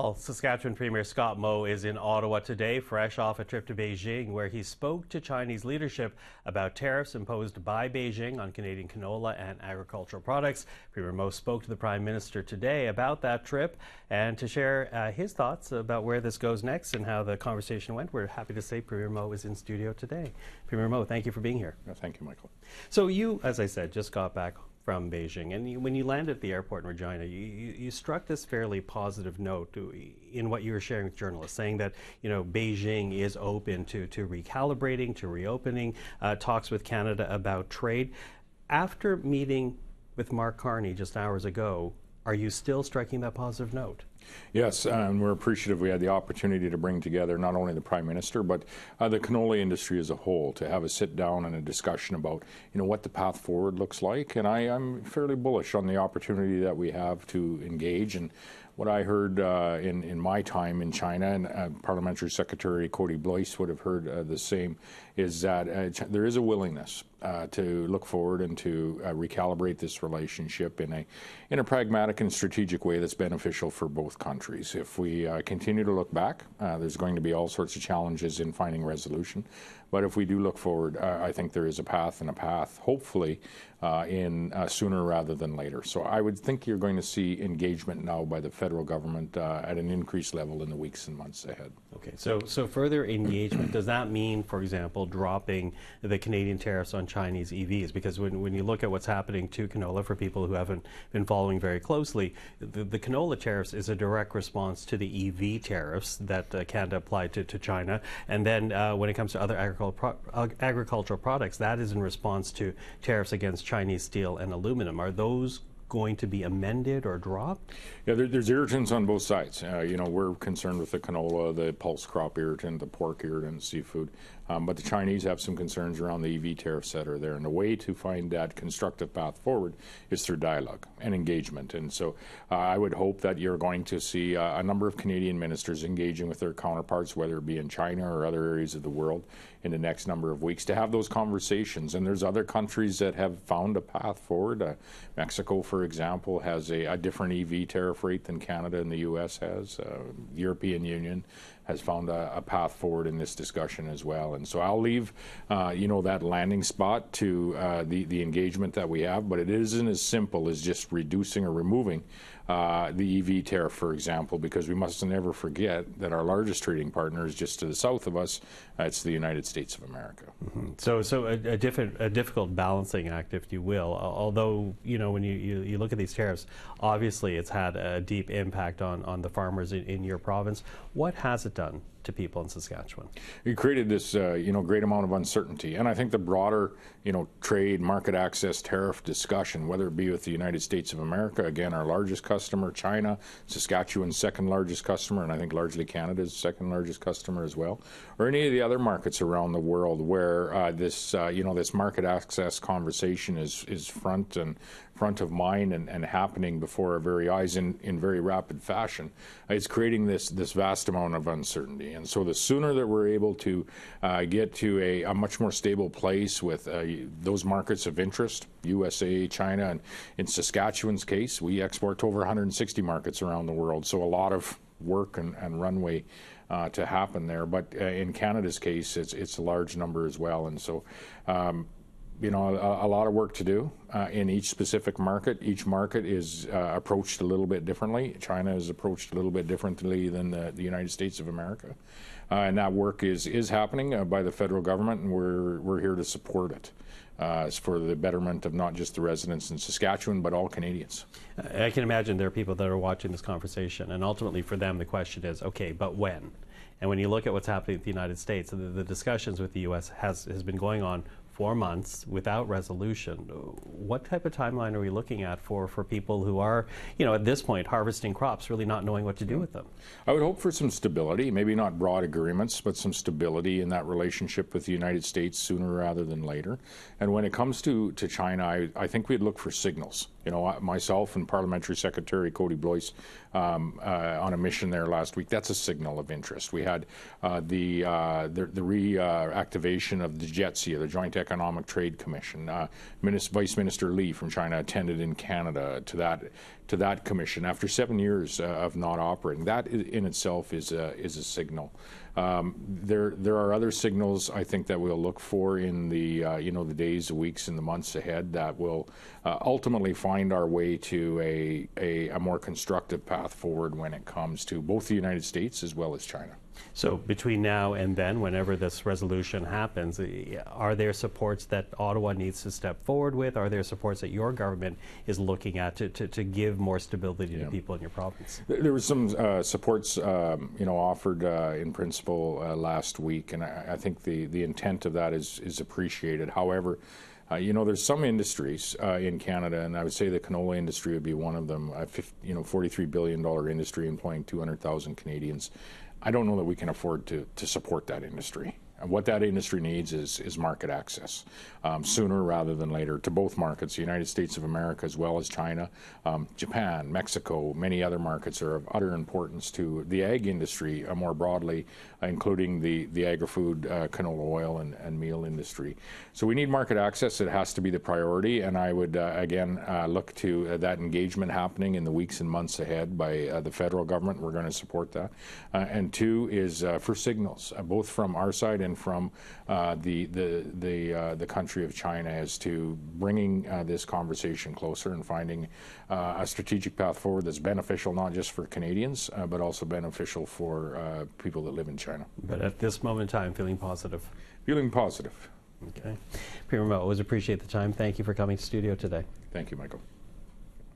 Well, Saskatchewan Premier Scott Moe is in Ottawa today, fresh off a trip to Beijing, where he spoke to Chinese leadership about tariffs imposed by Beijing on Canadian canola and agricultural products. Premier Moe spoke to the Prime Minister today about that trip and to share his thoughts about where this goes next and how the conversation went. We're happy to say Premier Moe is in studio today. Premier Moe, thank you for being here. Thank you, Michael. So you, as I said, just got back from Beijing, and when you landed at the airport in Regina, you struck this fairly positive note in what you were sharing with journalists, saying that Beijing is open to recalibrating, to reopening, talks with Canada about trade. After meeting with Mark Carney just hours ago, are you still striking that positive note? Yes, and we're appreciative we had the opportunity to bring together not only the Prime Minister, but the canola industry as a whole, to have a sit down and a discussion about what the path forward looks like. And I'm fairly bullish on the opportunity that we have to engage. And what I heard in my time in China, and Parliamentary Secretary Cody Blois would have heard the same, is that there is a willingness to look forward and to recalibrate this relationship in a pragmatic and strategic way that's beneficial for both countries. If we continue to look back, there's going to be all sorts of challenges in finding resolution. But if we do look forward, I think there is a path, hopefully, in sooner rather than later. So I would think you're going to see engagement now by the federal government at an increased level in the weeks and months ahead. Okay, so further engagement, does that mean, for example, dropping the Canadian tariffs on Chinese EVs? Because when you look at what's happening to canola, for people who haven't been following very closely, the canola tariffs is a direct response to the EV tariffs that Canada applied to China. And then when it comes to other agricultural products, that is in response to tariffs against Chinese steel and aluminum. Are those going to be amended or dropped? Yeah, there's irritants on both sides. We're concerned with the canola, the pulse crop irritant, the pork irritant, seafood. But the Chinese have some concerns around the EV tariffs that are there. And the way to find that constructive path forward is through dialogue and engagement. And so I would hope that you're going to see a number of Canadian ministers engaging with their counterparts, whether it be in China or other areas of the world, in the next number of weeks to have those conversations. And there's other countries that have found a path forward. Mexico, for example, has a different EV tariff rate than Canada and the U.S. has. The European Union has found a path forward in this discussion as well. And so I'll leave, that landing spot to the engagement that we have, but it isn't as simple as just reducing or removing the EV tariff, for example, because we must never forget that our largest trading partner is just to the south of us. It's the United States of America. Mm-hmm. So a difficult balancing act, if you will. Although when you look at these tariffs, obviously it's had a deep impact on the farmers in your province. What has it done to people in Saskatchewan? It created this, great amount of uncertainty. And I think the broader, trade, market access, tariff discussion, whether it be with the United States of America, again, our largest customer, China, Saskatchewan's second largest customer, and I think largely Canada's second largest customer as well, or any of the other markets around the world where this market access conversation is front of mind and happening before our very eyes in very rapid fashion. It's creating this vast amount of uncertainty. And so the sooner that we're able to get to a much more stable place with those markets of interest, USA, China, and in Saskatchewan's case, we export to over 160 markets around the world. So a lot of work and runway to happen there. But in Canada's case, it's a large number as well. And so a lot of work to do in each specific market. Each market is approached a little bit differently. China is approached a little bit differently than the United States of America. And that work is happening by the federal government, and we're here to support it. It's for the betterment of not just the residents in Saskatchewan, but all Canadians. I can imagine there are people that are watching this conversation, and ultimately for them the question is, okay, but when? And when you look at what's happening in the United States, the discussions with the U.S. has been going on 4 months without resolution. What type of timeline are we looking at for people who are, at this point, harvesting crops, really not knowing what to do with them? I would hope for some stability, maybe not broad agreements, but some stability in that relationship with the United States sooner rather than later. And when it comes to China, I think we'd look for signals. You know, myself and Parliamentary Secretary Cody Blois on a mission there last week. That's a signal of interest. We had the reactivation of the JETSI, the Joint Economic Trade Commission. Vice Minister Lee from China attended in Canada to that commission after 7 years of not operating. That in itself is a signal. There are other signals I think that we'll look for in the the days, the weeks, and the months ahead that will ultimately find our way to a more constructive path forward when it comes to both the United States as well as China. So between now and then, whenever this resolution happens, are there supports that Ottawa needs to step forward with? Are there supports that your government is looking at to give more stability to people in your province? There was some supports offered in principle last week, and I think the intent of that is appreciated. However, there's some industries in Canada, and I would say the canola industry would be one of them. $43 billion industry employing 200,000 Canadians. I don't know that we can afford to support that industry. And what that industry needs is market access sooner rather than later to both markets, the United States of America as well as China, Japan, Mexico, many other markets are of utter importance to the ag industry more broadly, including the agri-food, canola oil and meal industry. So we need market access. It has to be the priority, and I would again look to that engagement happening in the weeks and months ahead by the federal government. We're going to support that. And two is for signals, both from our side and from the country of China, as to bringing this conversation closer and finding a strategic path forward that's beneficial not just for Canadians but also beneficial for people that live in China. But at this moment in time, feeling positive? Feeling positive. Okay. Premier Moe, always appreciate the time. Thank you for coming to studio today. Thank you, Michael.